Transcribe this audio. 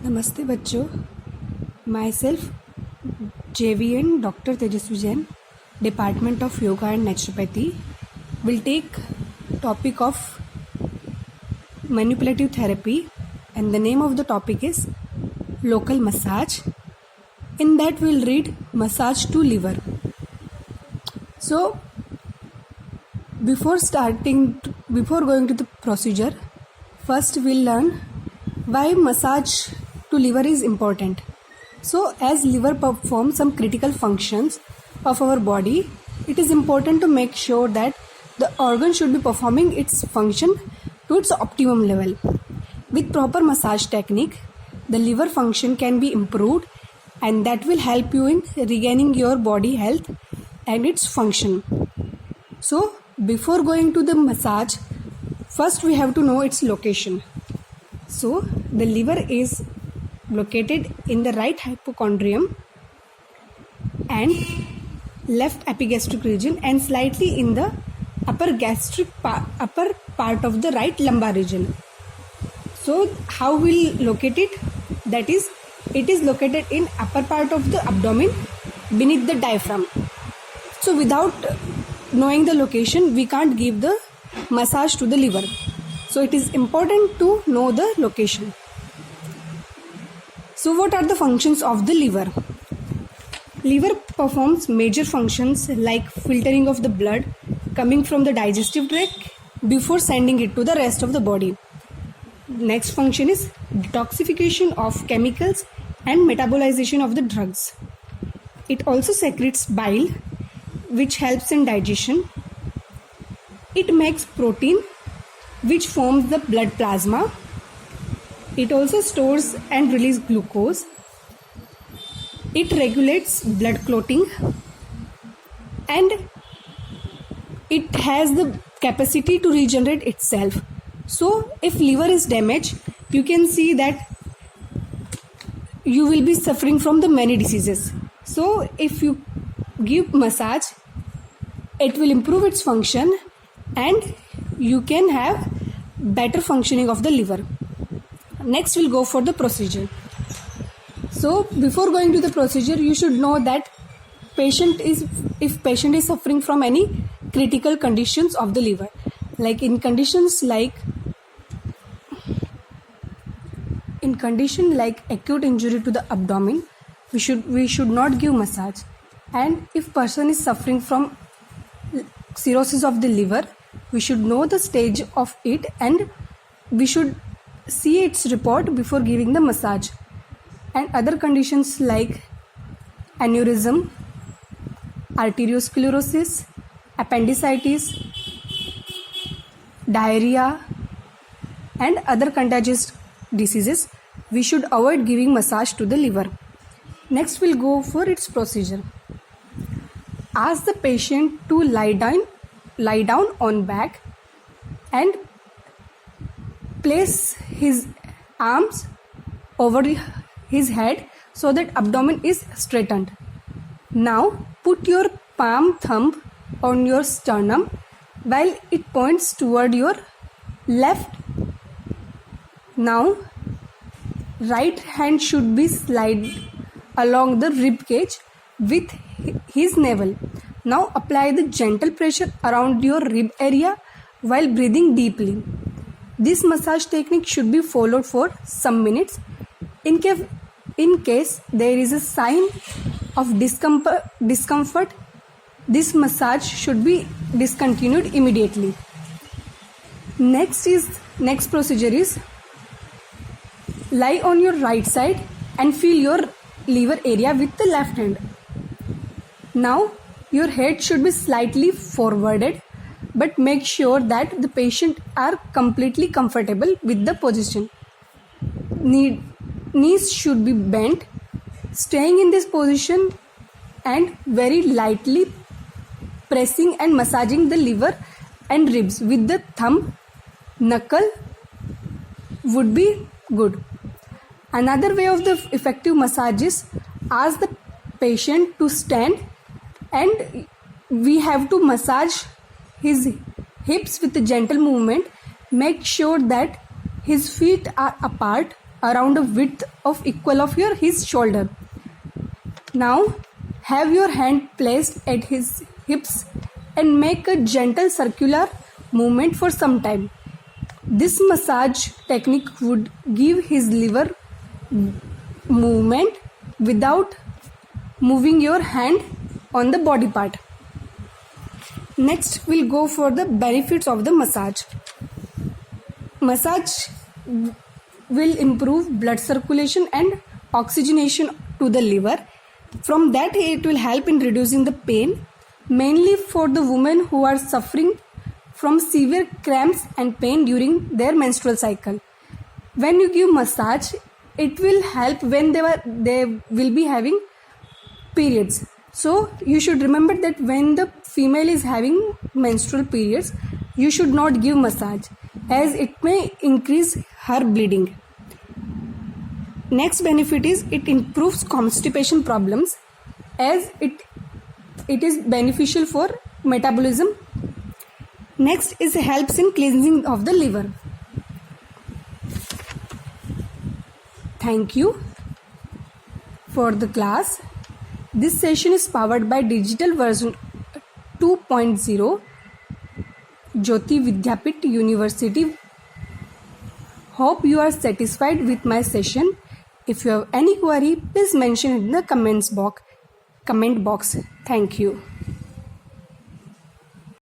नमस्ते बच्चों, my self JVN Dr. Tejasvi Jain, Department of Yoga and Naturopathy, will take topic of manipulative therapy, and the name of the topic is local massage. In that we'll read massage to liver. So before going to the procedure, first we'll learn why massage to liver is important. So as liver performs some critical functions of our body, it is important to make sure that the organ should be performing its function to its optimum level. With proper massage technique, the liver function can be improved, and that will help you in regaining your body health and its function. So before going to the massage, first we have to know its location. So the liver is located in the right hypochondrium and left epigastric region, and slightly in the upper part of the right lumbar region. So how we'll locate it? That is, it is located in upper part of the abdomen beneath the diaphragm. So without knowing the location, we can't give the massage to the liver. So it is important to know the location. So what are the functions of the liver? Liver performs major functions like filtering of the blood coming from the digestive tract before sending it to the rest of the body. Next function is detoxification of chemicals and metabolization of the drugs. It also secretes bile, which helps in digestion. It makes protein, which forms the blood plasma. It also stores and releases glucose. It regulates blood clotting, and it has the capacity to regenerate itself. So if liver is damaged, you can see that you will be suffering from the many diseases. So if you give massage, it will improve its function and you can have better functioning of the liver. Next we'll go for the procedure. So before going to the procedure, you should know that if patient is suffering from any critical conditions of the liver, like in condition like acute injury to the abdomen, we should not give massage. And if person is suffering from cirrhosis of the liver, we should know the stage of it and we should see its report before giving the massage. And other conditions like aneurysm, arteriosclerosis, appendicitis, diarrhea, and other contagious diseases, we should avoid giving massage to the liver. Next we'll go for its procedure. Ask the patient to lie down on back and place his arms over his head so that abdomen is straightened. Now put your palm thumb on your sternum while it points toward your left. Now right hand should be slide along the rib cage with his navel. Now apply the gentle pressure around your rib area while breathing deeply. This massage technique should be followed for some minutes. In case there is a sign of discomfort, this massage should be discontinued immediately. Next procedure is lie on your right side and feel your liver area with the left hand. Now your head should be slightly forwarded, but make sure that the patient are completely comfortable with the position. Knees should be bent, staying in this position and very lightly pressing and massaging the liver and ribs with the thumb knuckle would be good. Another way of the effective massage is ask the patient to stand, and we have to massage his hips with a gentle movement. Make sure that his feet are apart around a width of equal of his shoulder. Now have your hand placed at his hips and make a gentle circular movement for some time. This massage technique would give his liver movement without moving your hand on the body part. Next, we'll go for the benefits of the massage. Massage will improve blood circulation and oxygenation to the liver. From that, it will help in reducing the pain, mainly for the women who are suffering from severe cramps and pain during their menstrual cycle. When you give massage, it will help when they will be having periods. So you should remember that when the female is having menstrual periods, you should not give massage, as it may increase her bleeding. Next benefit is it improves constipation problems, as it is beneficial for metabolism. Next is helps in cleansing of the liver. Thank you for the class. This session is powered by digital version 2.0 Jyoti Vidyapit University. Hope you are satisfied with my session. If you have any query, please mention in the comment box. Thank you.